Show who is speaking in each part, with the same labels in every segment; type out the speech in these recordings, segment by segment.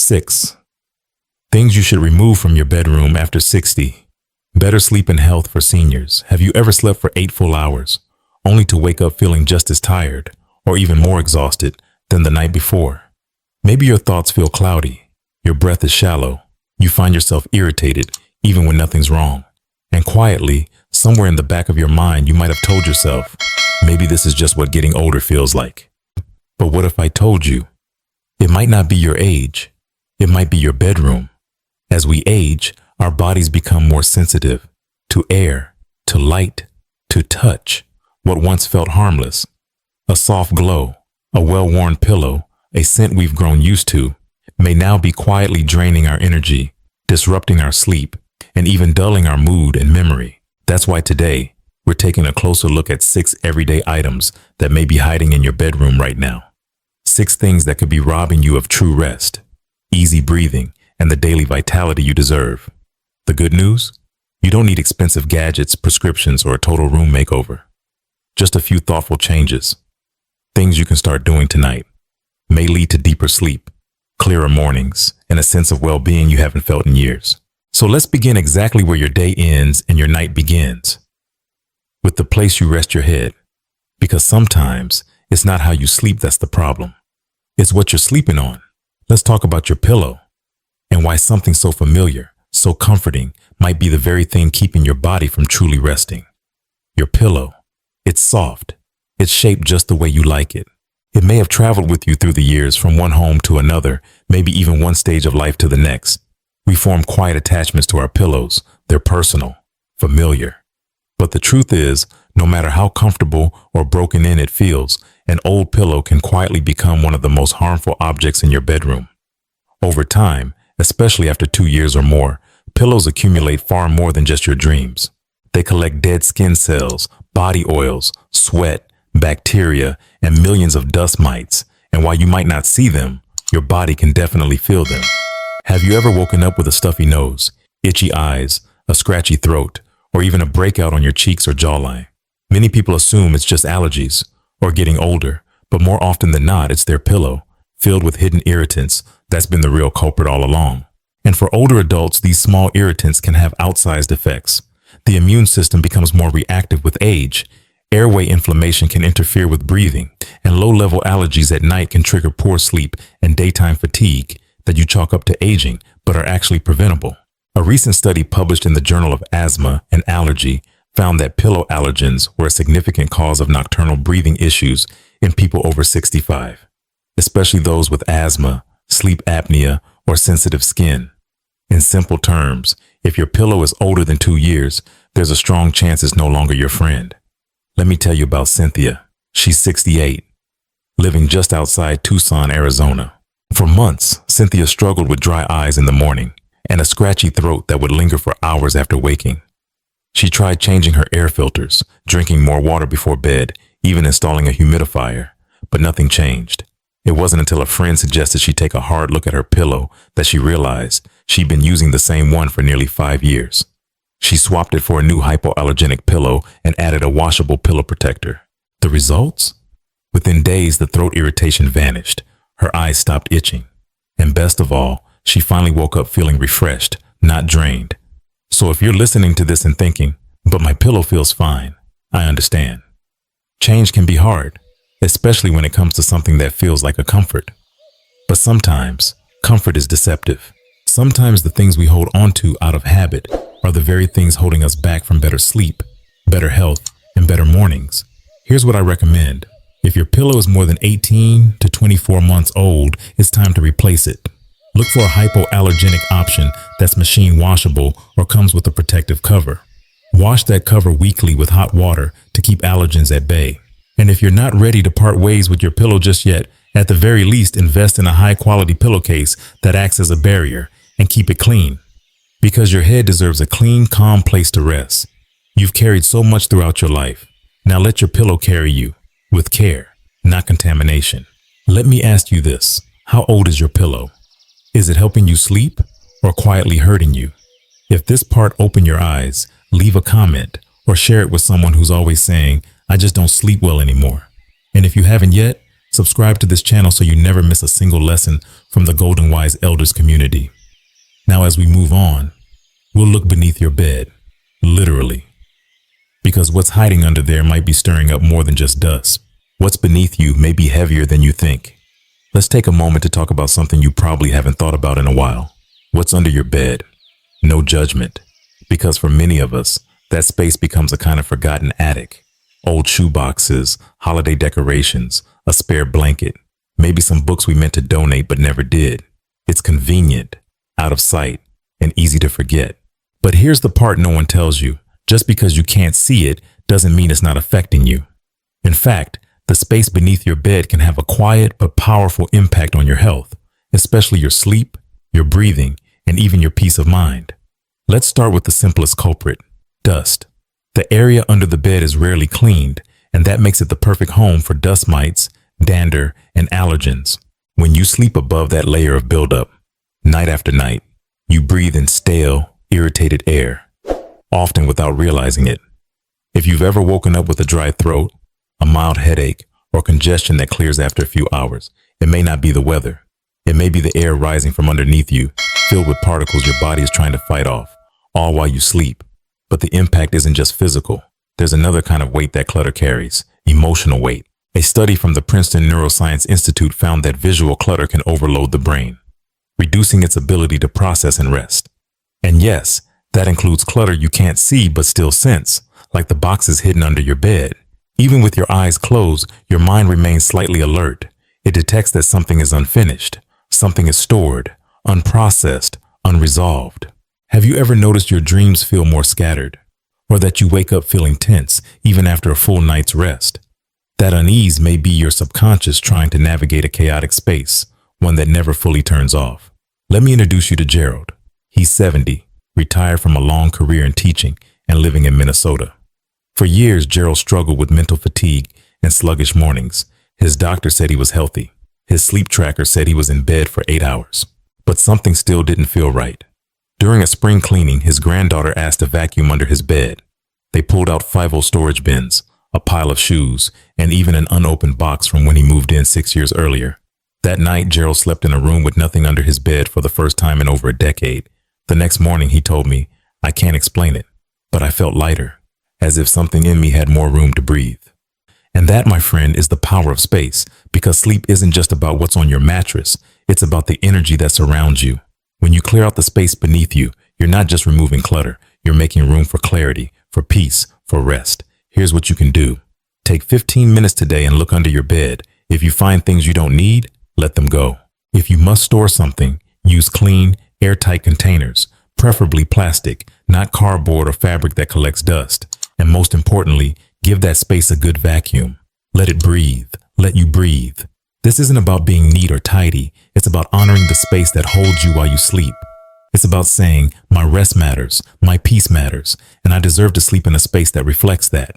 Speaker 1: 6. Things you should remove from your bedroom after 60. Better sleep and health for seniors. Have you ever slept for 8 full hours, only to wake up feeling just as tired, or even more exhausted than the night before? Maybe your thoughts feel cloudy, your breath is shallow, you find yourself irritated even when nothing's wrong. And quietly, somewhere in the back of your mind, you might have told yourself, maybe this is just what getting older feels like. But what if I told you? It might not be your age. It might be your bedroom. As we age, our bodies become more sensitive to air, to light, to touch. What once felt harmless, a soft glow, a well-worn pillow, a scent we've grown used to, may now be quietly draining our energy, disrupting our sleep, and even dulling our mood and memory. That's why today, we're taking a closer look at 6 everyday items that may be hiding in your bedroom right now. 6 things that could be robbing you of true rest, easy breathing, and the daily vitality you deserve. The good news? You don't need expensive gadgets, prescriptions, or a total room makeover. Just a few thoughtful changes. Things you can start doing tonight may lead to deeper sleep, clearer mornings, and a sense of well-being you haven't felt in years. So let's begin exactly where your day ends and your night begins, with the place you rest your head. Because sometimes it's not how you sleep that's the problem. It's what you're sleeping on. Let's talk about your pillow and why something so familiar, so comforting, might be the very thing keeping your body from truly resting. Your pillow. It's soft. It's shaped just the way you like it. It may have traveled with you through the years from one home to another, maybe even one stage of life to the next. We form quiet attachments to our pillows. They're personal, familiar. But the truth is, no matter how comfortable or broken in it feels, an old pillow can quietly become one of the most harmful objects in your bedroom. Over time, especially after 2 years or more, pillows accumulate far more than just your dreams. They collect dead skin cells, body oils, sweat, bacteria, and millions of dust mites. And while you might not see them, your body can definitely feel them. Have you ever woken up with a stuffy nose, itchy eyes, a scratchy throat, or even a breakout on your cheeks or jawline? Many people assume it's just allergies or getting older, but more often than not, it's their pillow, filled with hidden irritants, that's been the real culprit all along. And for older adults, these small irritants can have outsized effects. The immune system becomes more reactive with age. Airway inflammation can interfere with breathing, and low-level allergies at night can trigger poor sleep and daytime fatigue that you chalk up to aging, but are actually preventable. A recent study published in the Journal of Asthma and Allergy found that pillow allergens were a significant cause of nocturnal breathing issues in people over 65, especially those with asthma, sleep apnea, or sensitive skin. In simple terms, if your pillow is older than 2 years, there's a strong chance it's no longer your friend. Let me tell you about Cynthia. She's 68, living just outside Tucson, Arizona. For months, Cynthia struggled with dry eyes in the morning and a scratchy throat that would linger for hours after waking. She tried changing her air filters, drinking more water before bed, even installing a humidifier, but nothing changed. It wasn't until a friend suggested she take a hard look at her pillow that she realized she'd been using the same one for nearly 5 years. She swapped it for a new hypoallergenic pillow and added a washable pillow protector. The results? Within days, the throat irritation vanished. Her eyes stopped itching. And best of all, she finally woke up feeling refreshed, not drained. So if you're listening to this and thinking, but my pillow feels fine, I understand. Change can be hard, especially when it comes to something that feels like a comfort. But sometimes, comfort is deceptive. Sometimes the things we hold onto out of habit are the very things holding us back from better sleep, better health, and better mornings. Here's what I recommend. If your pillow is more than 18 to 24 months old, it's time to replace it. Look for a hypoallergenic option that's machine washable or comes with a protective cover. Wash that cover weekly with hot water to keep allergens at bay. And if you're not ready to part ways with your pillow just yet, at the very least, invest in a high-quality pillowcase that acts as a barrier and keep it clean. Because your head deserves a clean, calm place to rest. You've carried so much throughout your life. Now let your pillow carry you, with care, not contamination. Let me ask you this. How old is your pillow? Is it helping you sleep or quietly hurting you? If this part opened your eyes, leave a comment or share it with someone who's always saying, I just don't sleep well anymore. And if you haven't yet, Subscribe to this channel so you never miss a single lesson from the Golden Wise Elders community. Now, as we move on, we'll look beneath your bed, literally. Because what's hiding under there might be stirring up more than just dust. What's beneath you may be heavier than you think. Let's take a moment to talk about something you probably haven't thought about in a while. What's under your bed? No judgment. Because for many of us, that space becomes a kind of forgotten attic. Old shoe boxes, holiday decorations, a spare blanket, maybe some books we meant to donate but never did. It's convenient, out of sight, and easy to forget. But here's the part no one tells you. Just because you can't see it doesn't mean it's not affecting you. In fact, the space beneath your bed can have a quiet but powerful impact on your health, especially your sleep, your breathing, and even your peace of mind. Let's start with the simplest culprit, dust. The area under the bed is rarely cleaned, and that makes it the perfect home for dust mites, dander, and allergens. When you sleep above that layer of buildup, night after night, you breathe in stale, irritated air, often without realizing it. If you've ever woken up with a dry throat, a mild headache, or congestion that clears after a few hours, it may not be the weather. It may be the air rising from underneath you, filled with particles your body is trying to fight off, all while you sleep. But the impact isn't just physical. There's another kind of weight that clutter carries, emotional weight. A study from the Princeton Neuroscience Institute found that visual clutter can overload the brain, reducing its ability to process and rest. And yes, that includes clutter you can't see but still sense, like the boxes hidden under your bed. Even with your eyes closed, your mind remains slightly alert. It detects that something is unfinished, something is stored, unprocessed, unresolved. Have you ever noticed your dreams feel more scattered, or that you wake up feeling tense even after a full night's rest? That unease may be your subconscious trying to navigate a chaotic space, one that never fully turns off. Let me introduce you to Gerald. He's 70, retired from a long career in teaching and living in Minnesota. For years, Gerald struggled with mental fatigue and sluggish mornings. His doctor said he was healthy. His sleep tracker said he was in bed for 8 hours. But something still didn't feel right. During a spring cleaning, his granddaughter asked to vacuum under his bed. They pulled out 5 old storage bins, a pile of shoes, and even an unopened box from when he moved in 6 years earlier. That night, Gerald slept in a room with nothing under his bed for the first time in over a decade. The next morning, he told me, "I can't explain it, but I felt lighter, as if something in me had more room to breathe." And that, my friend, is the power of space, because sleep isn't just about what's on your mattress. It's about the energy that surrounds you. When you clear out the space beneath you, you're not just removing clutter. You're making room for clarity, for peace, for rest. Here's what you can do. Take 15 minutes today and look under your bed. If you find things you don't need, let them go. If you must store something, use clean, airtight containers, preferably plastic, not cardboard or fabric that collects dust. And most importantly, give that space a good vacuum. Let it breathe. Let you breathe. This isn't about being neat or tidy. It's about honoring the space that holds you while you sleep. It's about saying, my rest matters, my peace matters, and I deserve to sleep in a space that reflects that.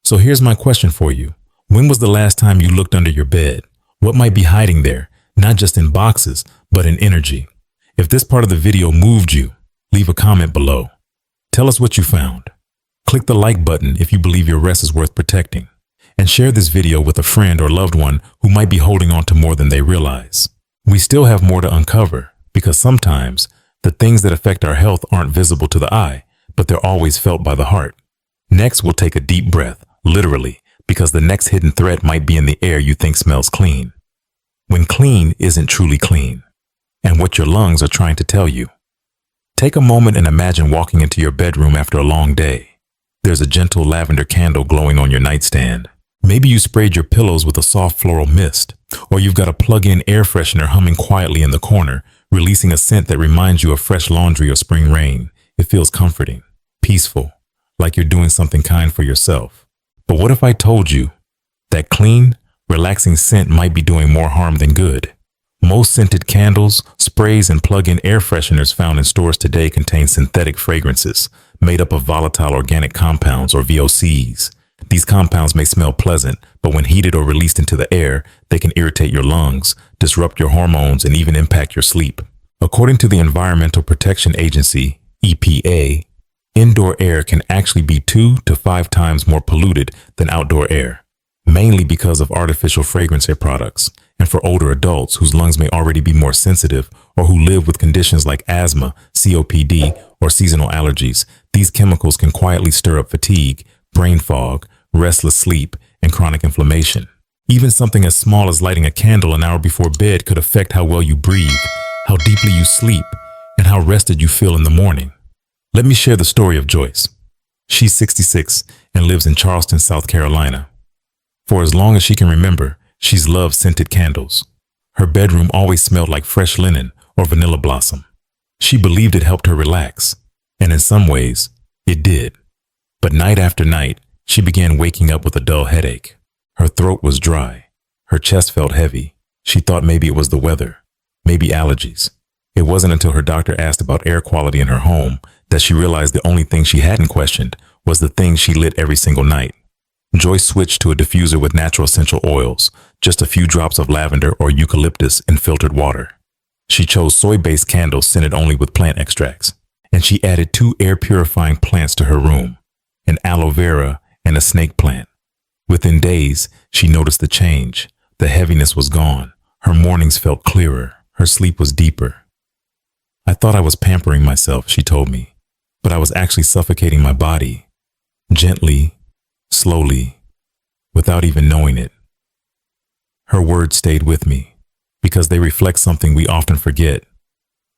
Speaker 1: So here's my question for you. When was the last time you looked under your bed? What might be hiding there, not just in boxes, but in energy? If this part of the video moved you, leave a comment below. Tell us what you found. Click the like button if you believe your rest is worth protecting. And share this video with a friend or loved one who might be holding on to more than they realize. We still have more to uncover, because sometimes the things that affect our health aren't visible to the eye, but they're always felt by the heart. Next, we'll take a deep breath, literally, because the next hidden threat might be in the air you think smells clean, when clean isn't truly clean, and what your lungs are trying to tell you. Take a moment and imagine walking into your bedroom after a long day. There's a gentle lavender candle glowing on your nightstand. Maybe you sprayed your pillows with a soft floral mist, or you've got a plug-in air freshener humming quietly in the corner, releasing a scent that reminds you of fresh laundry or spring rain. It feels comforting, peaceful, like you're doing something kind for yourself. But what if I told you that clean, relaxing scent might be doing more harm than good? Most scented candles, sprays, and plug-in air fresheners found in stores today contain synthetic fragrances made up of volatile organic compounds, or VOCs. These compounds may smell pleasant, but when heated or released into the air, they can irritate your lungs, disrupt your hormones, and even impact your sleep. According to the Environmental Protection Agency, EPA, indoor air can actually be 2 to 5 times more polluted than outdoor air. mainly because of artificial fragrance products, and for older adults whose lungs may already be more sensitive or who live with conditions like asthma, COPD, or seasonal allergies, these chemicals can quietly stir up fatigue, brain fog, restless sleep, and chronic inflammation. Even something as small as lighting a candle an hour before bed could affect how well you breathe, how deeply you sleep, and how rested you feel in the morning. Let me share the story of Joyce. She's 66 and lives in Charleston, South Carolina. For as long as she can remember, she's loved scented candles. Her bedroom always smelled like fresh linen or vanilla blossom. She believed it helped her relax, and in some ways, it did. But night after night, she began waking up with a dull headache. Her throat was dry. Her chest felt heavy. She thought maybe it was the weather, maybe allergies. It wasn't until her doctor asked about air quality in her home that she realized the only thing she hadn't questioned was the thing she lit every single night. Joyce switched to a diffuser with natural essential oils, just a few drops of lavender or eucalyptus in filtered water. She chose soy-based candles scented only with plant extracts, and she added 2 air-purifying plants to her room, an aloe vera and a snake plant. Within days, she noticed the change. The heaviness was gone. Her mornings felt clearer. Her sleep was deeper. I thought I was pampering myself, she told me, but I was actually suffocating my body, gently, slowly, without even knowing it. Her words stayed with me because they reflect something we often forget.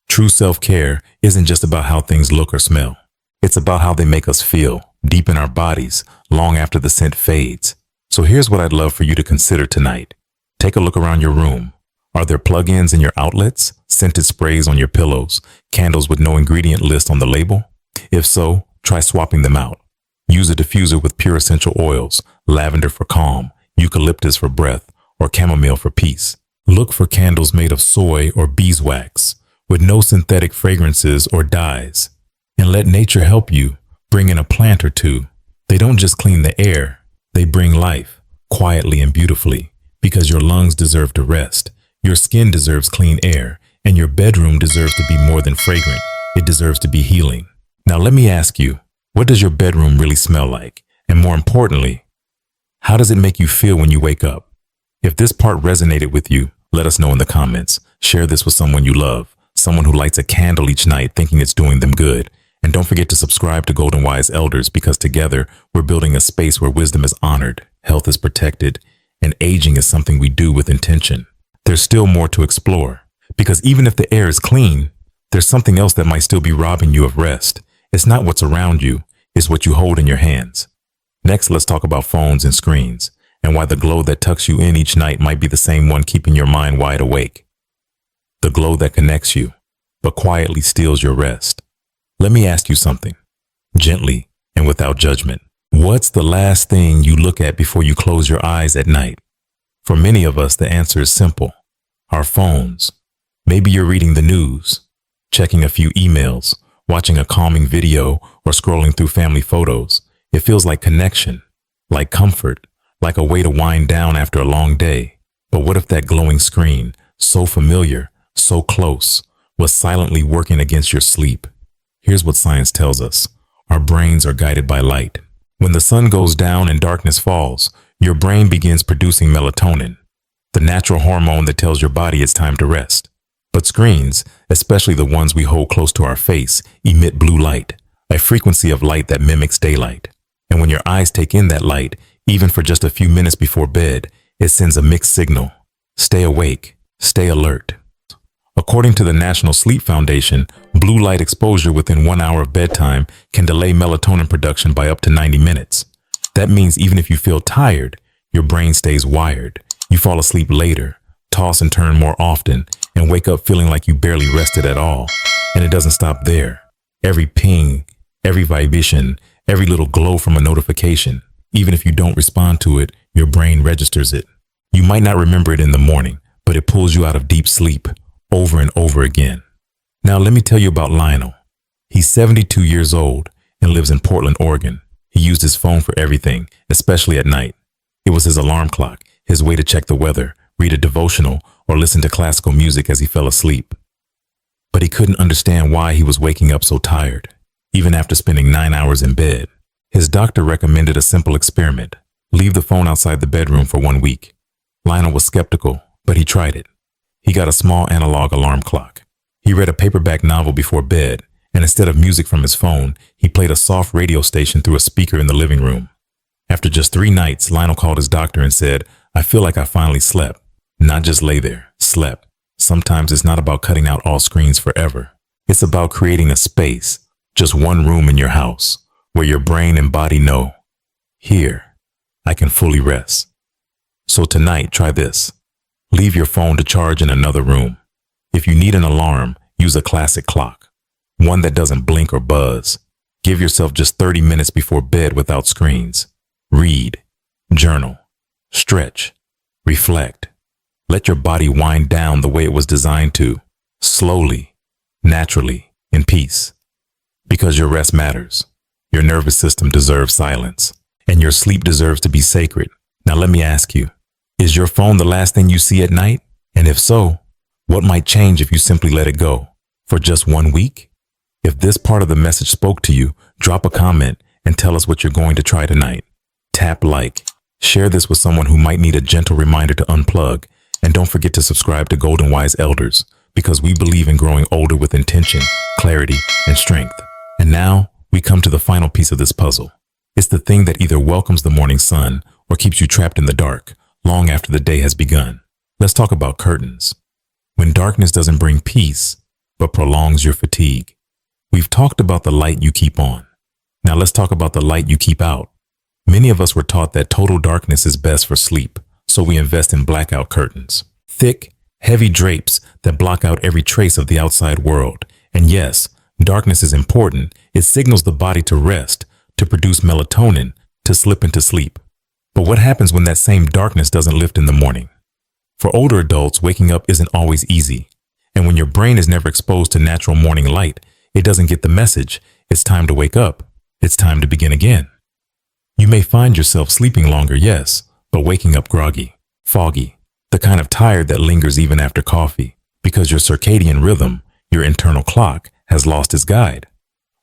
Speaker 1: True self-care isn't just about how things look or smell. It's about how they make us feel, deep in our bodies, long after the scent fades. So here's what I'd love for you to consider tonight. Take a look around your room. Are there plug-ins in your outlets, scented sprays on your pillows, candles with no ingredient list on the label? If so, try swapping them out. Use a diffuser with pure essential oils, lavender for calm, eucalyptus for breath, or chamomile for peace. Look for candles made of soy or beeswax, with no synthetic fragrances or dyes. And let nature help you. Bring in a plant or two. They don't just clean the air, they bring life, quietly and beautifully, because your lungs deserve to rest, your skin deserves clean air, and your bedroom deserves to be more than fragrant. It deserves to be healing. Now let me ask you, what does your bedroom really smell like? And more importantly, how does it make you feel when you wake up? If this part resonated with you, let us know in the comments. Share this with someone you love, someone who lights a candle each night thinking it's doing them good. And don't forget to subscribe to Golden Wise Elders, because together we're building a space where wisdom is honored, health is protected, and aging is something we do with intention. There's still more to explore, because even if the air is clean, there's something else that might still be robbing you of rest. It's not what's around you, it's what you hold in your hands. Next, let's talk about phones and screens, and why the glow that tucks you in each night might be the same one keeping your mind wide awake. The glow that connects you, but quietly steals your rest. Let me ask you something, gently and without judgment. What's the last thing you look at before you close your eyes at night? For many of us, the answer is simple. Our phones. Maybe you're reading the news, checking a few emails, watching a calming video, or scrolling through family photos. It feels like connection, like comfort, like a way to wind down after a long day. But what if that glowing screen, so familiar, so close, was silently working against your sleep? Here's what science tells us. Our brains are guided by light. When the sun goes down and darkness falls, your brain begins producing melatonin, the natural hormone that tells your body it's time to rest. But screens, especially the ones we hold close to our face, emit blue light, a frequency of light that mimics daylight. And when your eyes take in that light, even for just a few minutes before bed, it sends a mixed signal. Stay awake, stay alert. According to the National Sleep Foundation, blue light exposure within 1 hour of bedtime can delay melatonin production by up to 90 minutes. That means even if you feel tired, your brain stays wired. You fall asleep later, toss and turn more often, and wake up feeling like you barely rested at all. And it doesn't stop there. Every ping, every vibration, every little glow from a notification, even if you don't respond to it, your brain registers it. You might not remember it in the morning, but it pulls you out of deep sleep over and over again. Now let me tell you about Lionel. He's 72 years old and lives in Portland, Oregon. He used his phone for everything, especially at night. It was his alarm clock, his way to check the weather, read a devotional, or listen to classical music as he fell asleep. But he couldn't understand why he was waking up so tired, even after spending 9 hours in bed. His doctor recommended a simple experiment. Leave the phone outside the bedroom for 1 week. Lionel was skeptical, but he tried it. He got a small analog alarm clock. He read a paperback novel before bed, and instead of music from his phone, he played a soft radio station through a speaker in the living room. After just 3 nights, Lionel called his doctor and said, "I feel like I finally slept." Not just lay there, slept. Sometimes it's not about cutting out all screens forever. It's about creating a space, just one room in your house, where your brain and body know, here, I can fully rest. So tonight, try this. Leave your phone to charge in another room. If you need an alarm, use a classic clock, one that doesn't blink or buzz. Give yourself just 30 minutes before bed without screens. Read, journal, stretch, reflect. Let your body wind down the way it was designed to, slowly, naturally, in peace. Because your rest matters. Your nervous system deserves silence, and your sleep deserves to be sacred. Now let me ask you, is your phone the last thing you see at night? And if so, what might change if you simply let it go for just 1 week? If this part of the message spoke to you, drop a comment and tell us what you're going to try tonight. Tap like. Share this with someone who might need a gentle reminder to unplug. And don't forget to subscribe to Golden Wise Elders, because we believe in growing older with intention, clarity, and strength. And now we come to the final piece of this puzzle. It's the thing that either welcomes the morning sun or keeps you trapped in the dark long after the day has begun. Let's talk about curtains. When darkness doesn't bring peace, but prolongs your fatigue. We've talked about the light you keep on. Now let's talk about the light you keep out. Many of us were taught that total darkness is best for sleep, so we invest in blackout curtains. Thick, heavy drapes that block out every trace of the outside world. And yes, darkness is important. It signals the body to rest, to produce melatonin, to slip into sleep. But what happens when that same darkness doesn't lift in the morning? For older adults, waking up isn't always easy. And when your brain is never exposed to natural morning light, it doesn't get the message. It's time to wake up. It's time to begin again. You may find yourself sleeping longer, yes, but waking up groggy, foggy, the kind of tired that lingers even after coffee, because your circadian rhythm, your internal clock, has lost its guide.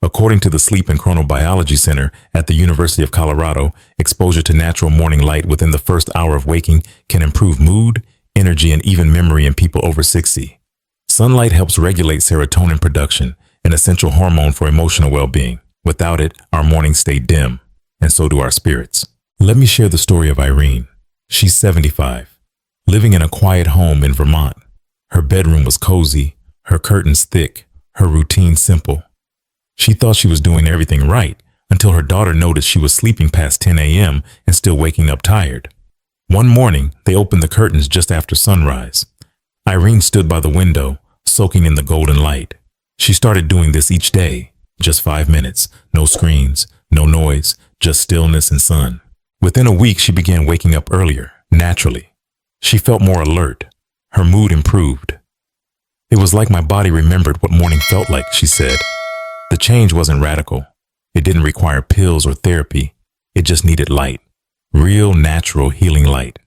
Speaker 1: According to the Sleep and Chronobiology Center at the University of Colorado, exposure to natural morning light within the first hour of waking can improve mood, energy, and even memory in people over 60. Sunlight helps regulate serotonin production, an essential hormone for emotional well-being. Without it, our mornings stay dim, and so do our spirits. Let me share the story of Irene. She's 75, living in a quiet home in Vermont. Her bedroom was cozy, her curtains thick, her routine simple. She thought she was doing everything right until her daughter noticed she was sleeping past 10 a.m. and still waking up tired. One morning, they opened the curtains just after sunrise. Irene stood by the window, soaking in the golden light. She started doing this each day, just 5 minutes, no screens, no noise, just stillness and sun. Within a week, she began waking up earlier, naturally. She felt more alert. Her mood improved. "It was like my body remembered what morning felt like," she said. The change wasn't radical. It didn't require pills or therapy. It just needed light. Real, natural, healing light.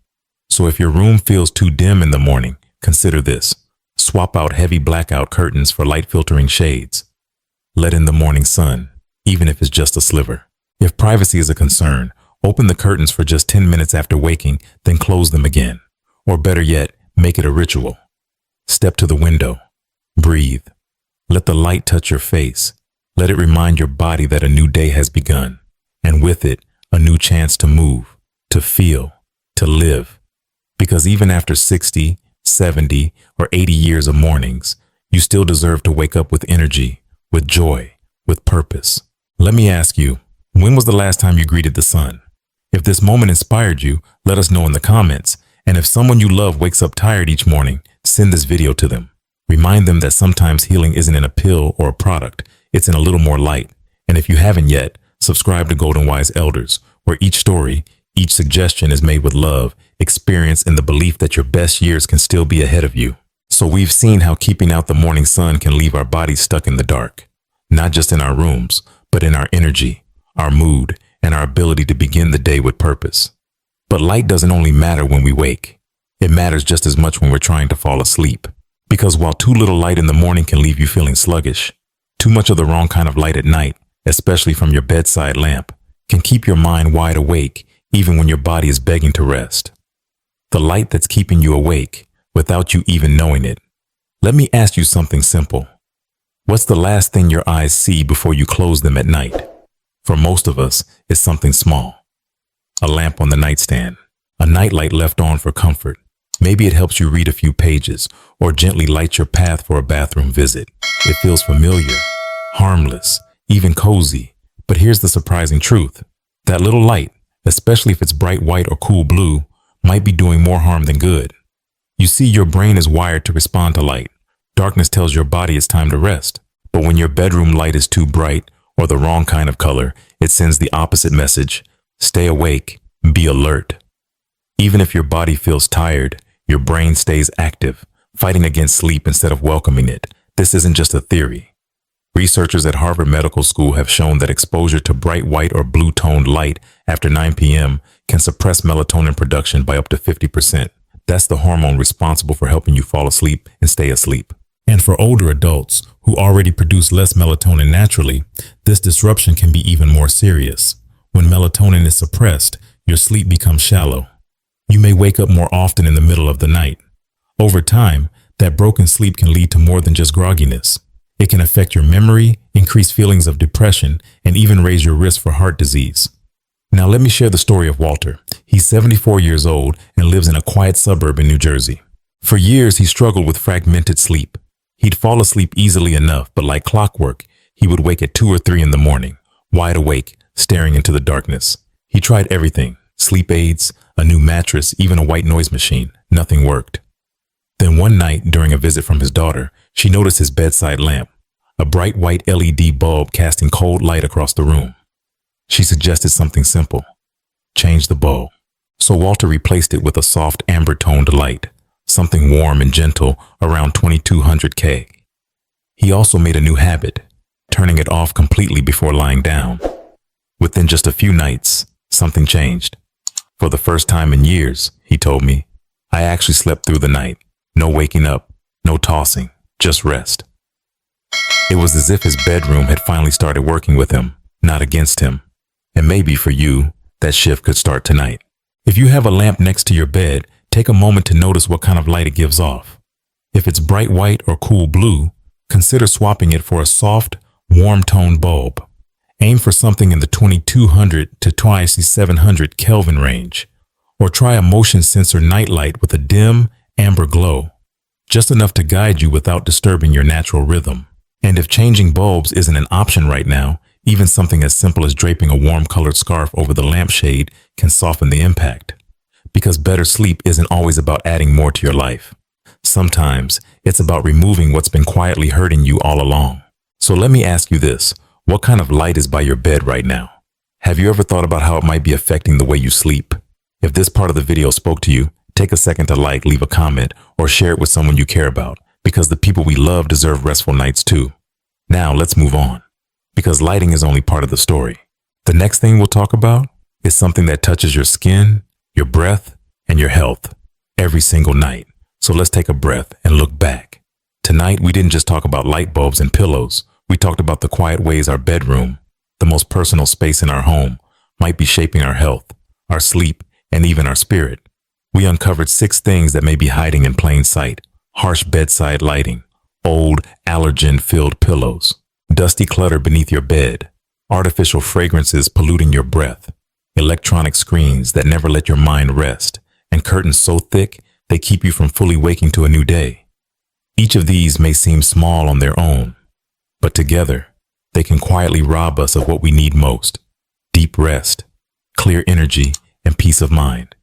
Speaker 1: So if your room feels too dim in the morning, consider this. Swap out heavy blackout curtains for light filtering shades. Let in the morning sun, even if it's just a sliver. If privacy is a concern, open the curtains for just 10 minutes after waking, then close them again. Or better yet, make it a ritual. Step to the window. Breathe. Let the light touch your face. Let it remind your body that a new day has begun, and with it, a new chance to move, to feel, to live. Because even after 60, 70, or 80 years of mornings, you still deserve to wake up with energy, with joy, with purpose. Let me ask you, when was the last time you greeted the sun? If this moment inspired you, let us know in the comments. And if someone you love wakes up tired each morning, send this video to them. Remind them that sometimes healing isn't in a pill or a product. It's in a little more light. And if you haven't yet, subscribe to Golden Wise Elders, where each story, each suggestion is made with love, experience, and the belief that your best years can still be ahead of you. So we've seen how keeping out the morning sun can leave our bodies stuck in the dark, not just in our rooms, but in our energy, our mood, and our ability to begin the day with purpose. But light doesn't only matter when we wake. It matters just as much when we're trying to fall asleep. Because while too little light in the morning can leave you feeling sluggish, too much of the wrong kind of light at night, especially from your bedside lamp, can keep your mind wide awake, even when your body is begging to rest. The light that's keeping you awake without you even knowing it. Let me ask you something simple. What's the last thing your eyes see before you close them at night? For most of us, it's something small. A lamp on the nightstand, a nightlight left on for comfort. Maybe it helps you read a few pages or gently lights your path for a bathroom visit. It feels familiar, harmless, even cozy. But here's the surprising truth. That little light, especially if it's bright white or cool blue, might be doing more harm than good. You see, your brain is wired to respond to light. Darkness tells your body it's time to rest. But when your bedroom light is too bright or the wrong kind of color, it sends the opposite message. Stay awake, be alert. Even if your body feels tired, your brain stays active, fighting against sleep instead of welcoming it. This isn't just a theory. Researchers at Harvard Medical School have shown that exposure to bright white or blue-toned light after 9 p.m. can suppress melatonin production by up to 50%. That's the hormone responsible for helping you fall asleep and stay asleep. And for older adults who already produce less melatonin naturally, this disruption can be even more serious. When melatonin is suppressed, your sleep becomes shallow. You may wake up more often in the middle of the night. Over time, that broken sleep can lead to more than just grogginess. It can affect your memory, increase feelings of depression, and even raise your risk for heart disease. Now let me share the story of Walter. He's 74 years old and lives in a quiet suburb in New Jersey. For years, he struggled with fragmented sleep. He'd fall asleep easily enough, but like clockwork, he would wake at 2 or 3 in the morning, wide awake, staring into the darkness. He tried everything, sleep aids, a new mattress, even a white noise machine. Nothing worked. Then one night, during a visit from his daughter, she noticed his bedside lamp, a bright white LED bulb casting cold light across the room. She suggested something simple. Change the bulb. So Walter replaced it with a soft amber-toned light, something warm and gentle around 2200 K. He also made a new habit, turning it off completely before lying down. Within just a few nights, something changed. For the first time in years, he told me, I actually slept through the night. No waking up, no tossing, just rest. It was as if his bedroom had finally started working with him, not against him. And maybe for you, that shift could start tonight. If you have a lamp next to your bed, take a moment to notice what kind of light it gives off. If it's bright white or cool blue, consider swapping it for a soft, warm-toned bulb. Aim for something in the 2200 to 2700 Kelvin range, or try a motion sensor nightlight with a dim, amber glow, just enough to guide you without disturbing your natural rhythm. And if changing bulbs isn't an option right now, even something as simple as draping a warm-colored scarf over the lampshade can soften the impact. Because better sleep isn't always about adding more to your life. Sometimes it's about removing what's been quietly hurting you all along. So let me ask you this. What kind of light is by your bed right now? Have you ever thought about how it might be affecting the way you sleep? If this part of the video spoke to you, take a second to like, leave a comment, or share it with someone you care about, because the people we love deserve restful nights too. Now let's move on, because lighting is only part of the story. The next thing we'll talk about is something that touches your skin, your breath, and your health every single night. So let's take a breath and look back. Tonight, we didn't just talk about light bulbs and pillows. We talked about the quiet ways our bedroom, the most personal space in our home, might be shaping our health, our sleep, and even our spirit. We uncovered 6 things that may be hiding in plain sight: harsh bedside lighting, old allergen-filled pillows, dusty clutter beneath your bed, artificial fragrances polluting your breath, electronic screens that never let your mind rest, and curtains so thick they keep you from fully waking to a new day. Each of these may seem small on their own, but together, they can quietly rob us of what we need most: deep rest, clear energy, and peace of mind.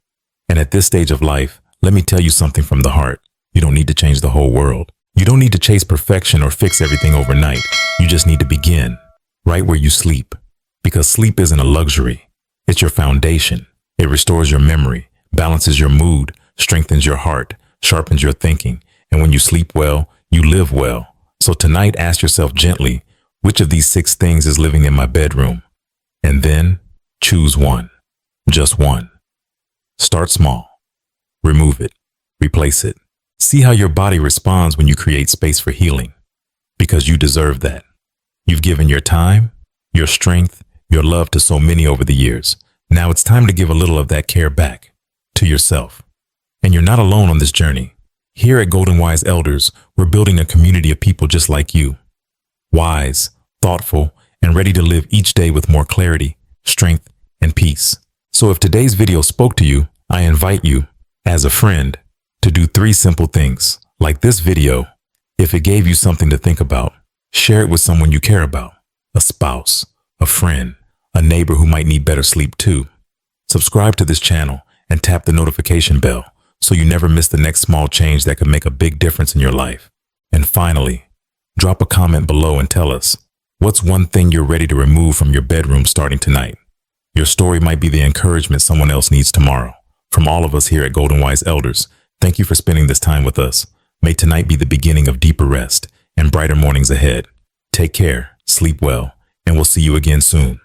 Speaker 1: And at this stage of life, let me tell you something from the heart. You don't need to change the whole world. You don't need to chase perfection or fix everything overnight. You just need to begin right where you sleep. Because sleep isn't a luxury. It's your foundation. It restores your memory, balances your mood, strengthens your heart, sharpens your thinking. And when you sleep well, you live well. So tonight, ask yourself gently, which of these 6 things is living in my bedroom? And then choose one. Just one. Start small. Remove it. Replace it. See how your body responds when you create space for healing. Because you deserve that. You've given your time, your strength, your love to so many over the years. Now it's time to give a little of that care back to yourself. And you're not alone on this journey. Here at Golden Wise Elders, we're building a community of people just like you. Wise, thoughtful, and ready to live each day with more clarity, strength, and peace. So if today's video spoke to you, I invite you, as a friend, to do 3 simple things. Like this video, if it gave you something to think about, share it with someone you care about, a spouse, a friend, a neighbor who might need better sleep too. Subscribe to this channel and tap the notification bell so you never miss the next small change that could make a big difference in your life. And finally, drop a comment below and tell us, what's one thing you're ready to remove from your bedroom starting tonight? Your story might be the encouragement someone else needs tomorrow. From all of us here at Golden Wise Elders, thank you for spending this time with us. May tonight be the beginning of deeper rest and brighter mornings ahead. Take care, sleep well, and we'll see you again soon.